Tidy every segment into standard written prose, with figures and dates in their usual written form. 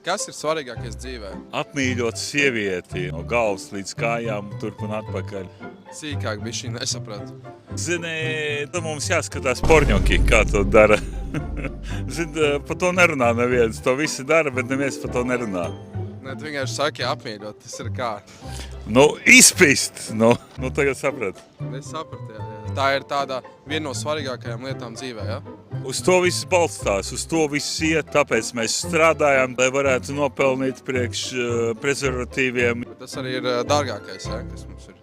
Kas ir svarīgākais dzīvē? Apmīļot sievieti no galvas līdz kājām, turp un atpakaļ. Sīkāk bišķi nesapratu. Zini, mums jāskatās porņoki, kā to dara. Zini, par to nerunā neviens. To visi dara, bet neviens par to nerunā. Ne, tu vienkārši saki apmīļot, tas ir kā? Izpist. Tagad sapratu. Es sapratu, jā. Tā ir tāda viena no svarīgākajām lietām dzīvē, jā? Uz to viss balstās, uz to viss iet, tāpēc mēs strādājam, lai varētu nopelnīt priekš prezervatīviem. Bet tas arī ir dārgākais, jā, kas mums ir.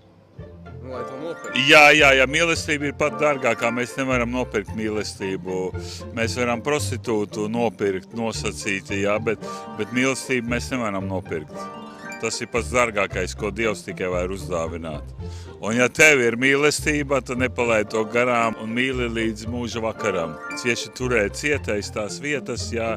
Lai to nopirkt. Jā, mīlestība ir pat dārgākā. Mēs nevaram nopirkt mīlestību. Mēs varam prostitūtu nopirkt, nosacīti, jā, bet mīlestību mēs nevaram nopirkt. Tas ir pats dārgākais, ko Dievs tikai var uzdāvināt. Un ja tev ir mīlestība, tad nepalaid to garām un mīli līdz mūža vakaram. Cieši turēt cietēs tās vietas, jā,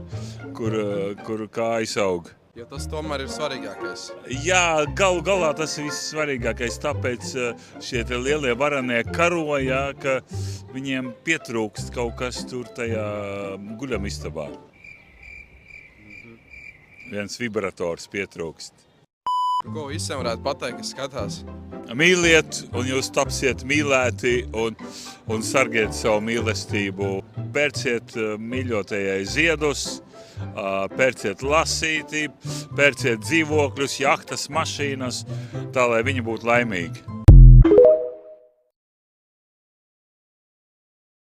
kur kājas aug. Jo tas tomēr ir svarīgākais. Jā, galu galā tas ir vissvarīgākais, tāpēc šie lielie varanie karoja, ka viņiem pietrūkst kaut kas tur tajā guļamistabā. Viens vibrators pietrūkst. Ko visiem varētu pateikt, kas skatās? Mīliet, un jūs tapsiet mīlēti, un sargiet savu mīlestību. Pērciet mīļotajai ziedus, pērciet lasīti, pērciet dzīvokļus, jahtas, mašīnas, tā lai viņi būtu laimīgi.